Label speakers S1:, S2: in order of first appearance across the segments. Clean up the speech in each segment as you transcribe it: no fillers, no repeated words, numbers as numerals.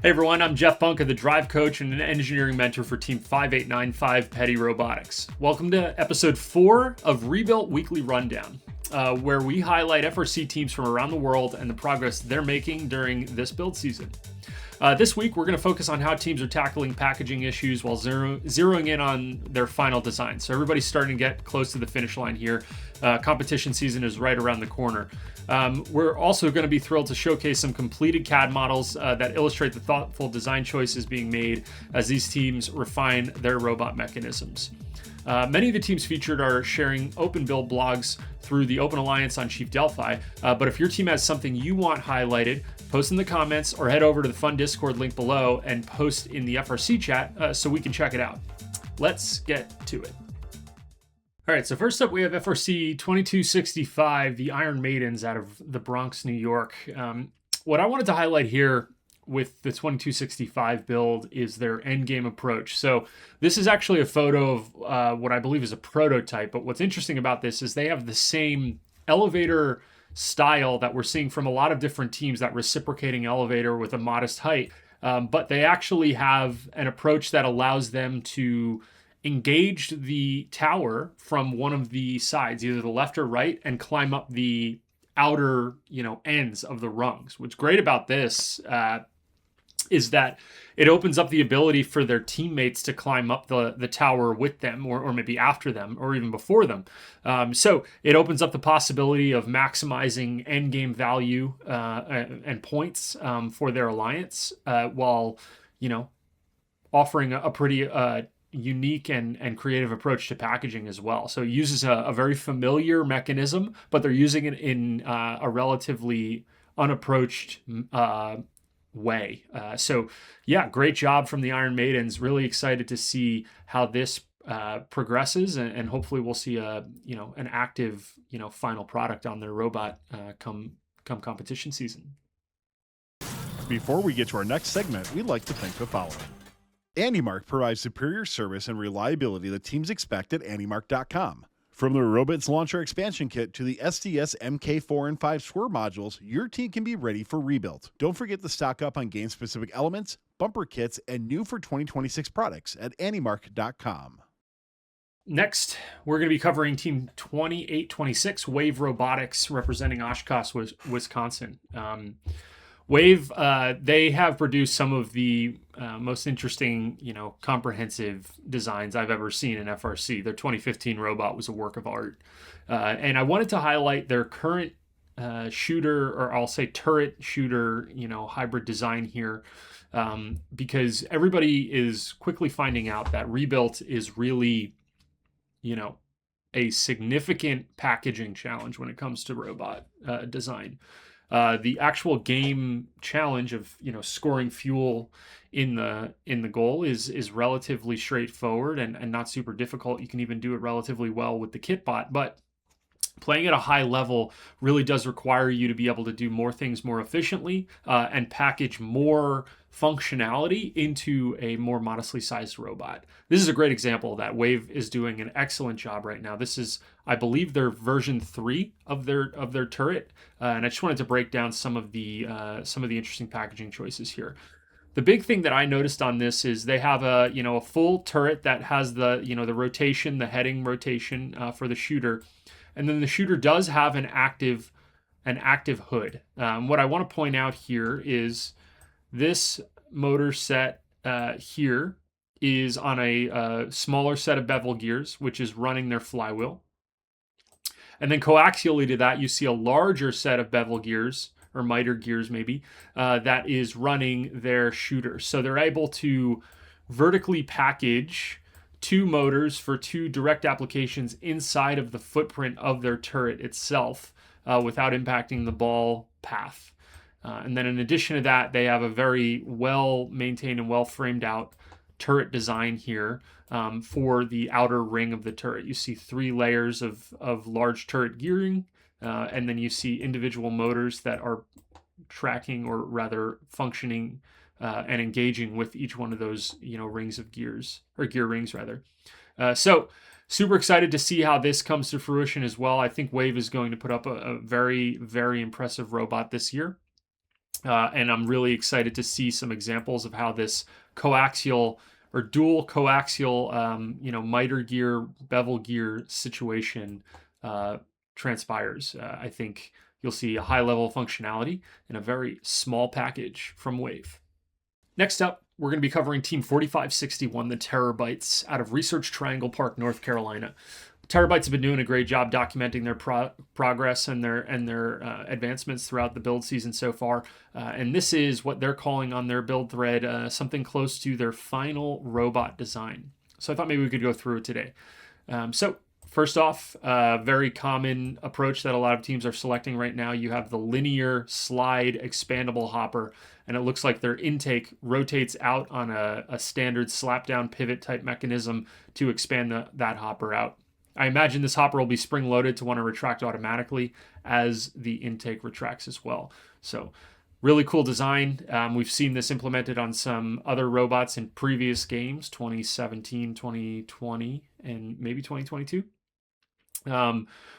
S1: Hey everyone, I'm Jeff Bunker, the drive coach and an engineering mentor for Team 5895 Petty Robotics. Welcome to episode 4 of Rebuilt Weekly Rundown, where we highlight FRC teams from around the world and the progress they're making during this build season. This week, we're going to focus on how teams are tackling packaging issues while zeroing in on their final design. So everybody's starting to get close to the finish line here. Competition season is right around the corner. We're also going to be thrilled to showcase some completed CAD models that illustrate the thoughtful design choices being made as these teams refine their robot mechanisms. Many of the teams featured are sharing open build blogs through the Open Alliance on Chief Delphi, but if your team has something you want highlighted, post in the comments or head over to the fun Discord link below and post in the FRC chat so we can check it out. Let's get to it. All right, so first up we have FRC 2265, the Iron Maidens out of the Bronx, New York. What I wanted to highlight here with the 2265 build is their endgame approach. So this is actually a photo of what I believe is a prototype, but what's interesting about this is they have the same elevator style that we're seeing from a lot of different teams, that reciprocating elevator with a modest height, but they actually have an approach that allows them to engage the tower from one of the sides, either the left or right, and climb up the outer, ends of the rungs. What's great about this is that it opens up the ability for their teammates to climb up the tower with them, or maybe after them, or even before them. So it opens up the possibility of maximizing endgame value and points for their alliance, while offering a pretty unique and creative approach to packaging as well. So it uses a very familiar mechanism, but they're using it in a relatively unapproached way. So yeah, great job from the Iron Maidens. Really excited to see how this progresses, and hopefully we'll see an active final product on their robot come competition season.
S2: Before we get to our next segment, we'd like to thank the following. AndyMark provides superior service and reliability that teams expect at AndyMark.com. From the Robotics Launcher Expansion Kit to the SDS MK4 and 5 Swerve modules, your team can be ready for rebuild. Don't forget to stock up on game-specific elements, bumper kits, and new for 2026 products at AndyMark.com.
S1: Next, we're going to be covering Team 2826, Wave Robotics, representing Oshkosh, Wisconsin. Wave, they have produced some of the most interesting, comprehensive designs I've ever seen in FRC. Their 2015 robot was a work of art. And I wanted to highlight their current shooter, or I'll say turret shooter, hybrid design here, because everybody is quickly finding out that Rebuilt is really, a significant packaging challenge when it comes to robot design. The actual game challenge of scoring fuel in the goal is relatively straightforward and not super difficult. You can even do it relatively well with the kitbot, but playing at a high level really does require you to be able to do more things more efficiently and package more functionality into a more modestly sized robot. This is a great example that Wave is doing an excellent job right now. This is, I believe, their version 3 of their turret, and I just wanted to break down some of the interesting packaging choices here. The big thing that I noticed on this is they have a full turret that has the the rotation, the heading rotation for the shooter, and then the shooter does have an active hood. What I want to point out here is this motor set here is on a smaller set of bevel gears, which is running their flywheel. And then coaxially to that, you see a larger set of bevel gears, or miter gears maybe, that is running their shooter. So they're able to vertically package 2 motors for 2 direct applications inside of the footprint of their turret itself without impacting the ball path. And then in addition to that, they have a very well maintained and well framed out turret design here for the outer ring of the turret. You see 3 layers of large turret gearing, and then you see individual motors that are tracking, or rather functioning and engaging with each one of those rings of gears, or gear rings rather. So super excited to see how this comes to fruition as well. I think Wave is going to put up a very, very impressive robot this year. And I'm really excited to see some examples of how this coaxial or dual coaxial, miter gear, bevel gear situation transpires. I think you'll see a high level of functionality in a very small package from Wave. Next up, we're going to be covering Team 4561, the Terabytes, out of Research Triangle Park, North Carolina. Terabytes have been doing a great job documenting their progress and their advancements throughout the build season so far. And this is what they're calling on their build thread something close to their final robot design. So I thought maybe we could go through it today. So first off, very common approach that a lot of teams are selecting right now. You have the linear slide expandable hopper, and it looks like their intake rotates out on a standard slap down pivot type mechanism to expand that hopper out. I imagine this hopper will be spring loaded to want to retract automatically as the intake retracts as well. So really cool design. We've seen this implemented on some other robots in previous games, 2017, 2020, and maybe 2022.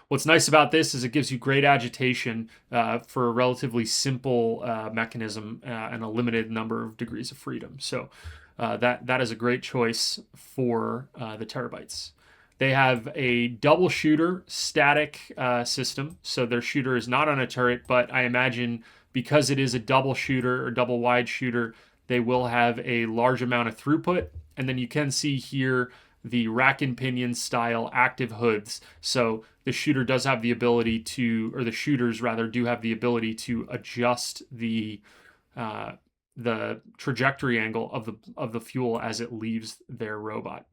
S1: What's nice about this is it gives you great agitation for a relatively simple mechanism and a limited number of degrees of freedom. So that is a great choice for the Terabytes. They have a double shooter static system. So their shooter is not on a turret, but I imagine because it is a double shooter or double wide shooter, they will have a large amount of throughput. And then you can see here the rack and pinion style active hoods. So the shooter does have the ability to, or the shooters rather do have the ability to adjust the trajectory angle of the fuel as it leaves their robot.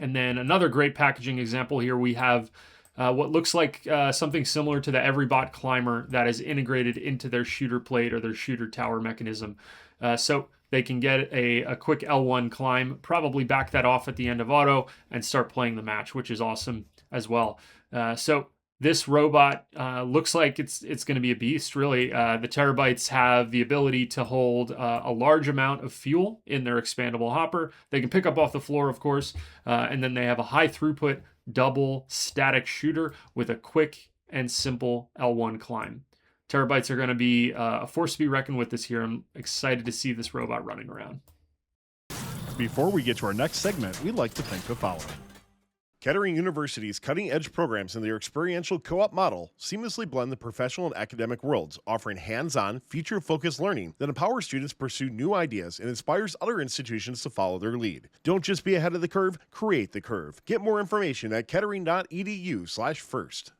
S1: And then another great packaging example here, we have what looks like something similar to the EveryBot climber that is integrated into their shooter plate or their shooter tower mechanism. So they can get a quick L1 climb, probably back that off at the end of auto and start playing the match, which is awesome as well. So this robot looks like it's going to be a beast, really. The Terabytes have the ability to hold a large amount of fuel in their expandable hopper. They can pick up off the floor, of course, and then they have a high throughput double static shooter with a quick and simple L1 climb. Terabytes are going to be a force to be reckoned with this year. I'm excited to see this robot running around.
S2: Before we get to our next segment, we'd like to thank the following. Kettering University's cutting-edge programs and their experiential co-op model seamlessly blend the professional and academic worlds, offering hands-on, future-focused learning that empowers students to pursue new ideas and inspires other institutions to follow their lead. Don't just be ahead of the curve, create the curve. Get more information at kettering.edu/first.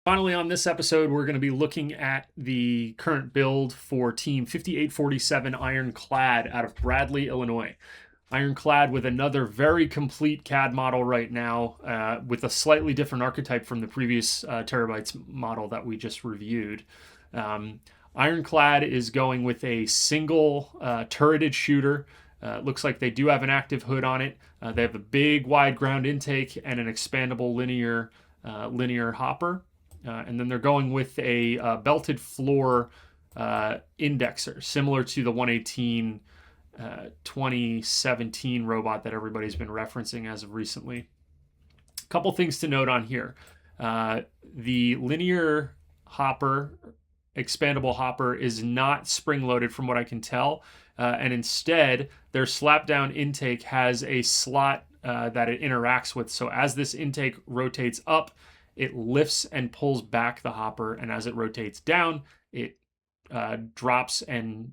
S1: Finally, on this episode, we're going to be looking at the current build for Team 5847 Ironclad out of Bradley, Illinois. Ironclad with another very complete CAD model right now with a slightly different archetype from the previous Terabytes model that we just reviewed. Ironclad is going with a single turreted shooter. It looks like they do have an active hood on it. They have a big wide ground intake and an expandable linear hopper. And then they're going with a belted floor indexer, similar to the 118 2017 robot that everybody's been referencing as of recently. A couple things to note on here. The linear hopper, expandable hopper, is not spring-loaded from what I can tell. And instead, their slap-down intake has a slot that it interacts with. So as this intake rotates up, it lifts and pulls back the hopper. And as it rotates down, it drops and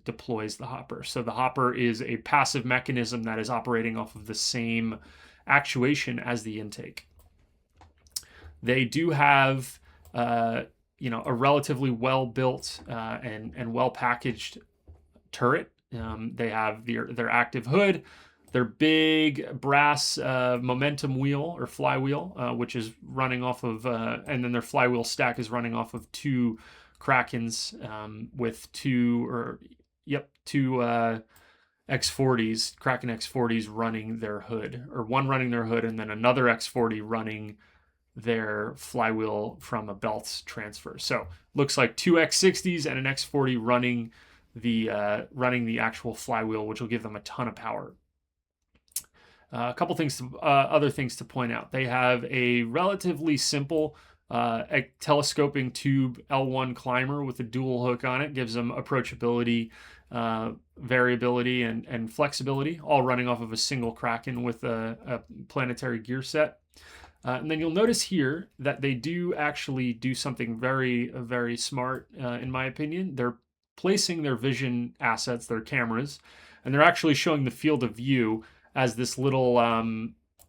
S1: deploys the hopper. So the hopper is a passive mechanism that is operating off of the same actuation as the intake. They do have a relatively well-built and well-packaged turret. They have their active hood, their big brass momentum wheel or flywheel, which is running off of, and then their flywheel stack is running off of two Krakens with two X40s, Kraken X40s running their hood, or one running their hood and then another X40 running their flywheel from a belt transfer. So looks like two X60s and an X40 running the actual flywheel, which will give them a ton of power. A couple things, other things to point out. They have a relatively simple A telescoping tube L1 climber with a dual hook on it gives them approachability, variability, and flexibility, all running off of a single Kraken with a planetary gear set. And then you'll notice here that they do actually do something very, very smart, in my opinion. They're placing their vision assets, their cameras, and they're actually showing the field of view as this little,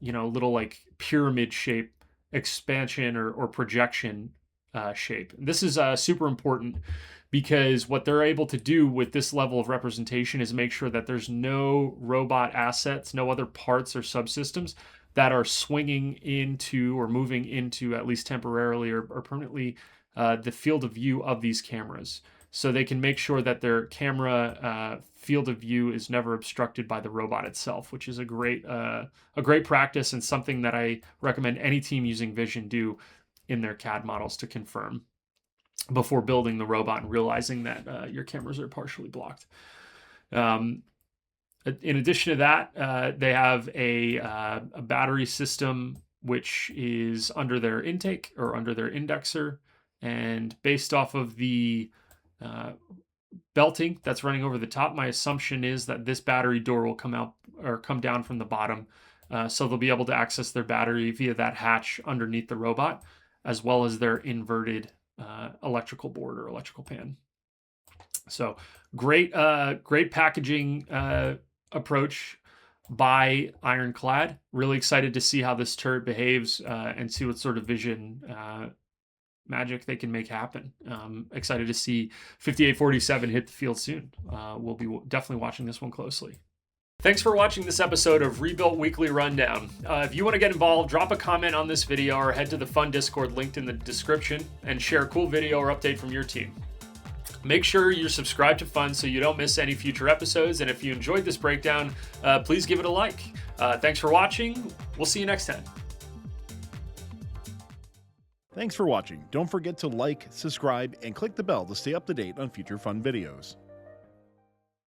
S1: little like pyramid shape expansion or projection shape. This is super important because what they're able to do with this level of representation is make sure that there's no robot assets, no other parts or subsystems that are swinging into or moving into, at least temporarily or permanently, the field of view of these cameras. So they can make sure that their camera field of view is never obstructed by the robot itself, which is a great practice and something that I recommend any team using vision do in their CAD models to confirm before building the robot and realizing that your cameras are partially blocked. In addition to that, they have a battery system which is under their intake or under their indexer, and based off of the belting that's running over the top, my assumption is that this battery door will come out or come down from the bottom, so they'll be able to access their battery via that hatch underneath the robot, as well as their inverted electrical board or electrical pan. So great packaging approach by Ironclad. Really excited to see how this turret behaves and see what sort of vision magic they can make happen. Excited to see 5847 hit the field soon. We'll be definitely watching this one closely. Thanks for watching this episode of Rebuilt Weekly Rundown. If you want to get involved, drop a comment on this video or head to the fun Discord linked in the description and share a cool video or update from your team. Make sure you're subscribed to Fun so you don't miss any future episodes, and if you enjoyed this breakdown, please give it a like. Thanks for watching. We'll see you next time.
S2: Thanks for watching. Don't forget to like, subscribe, and click the bell to stay up to date on future fun videos.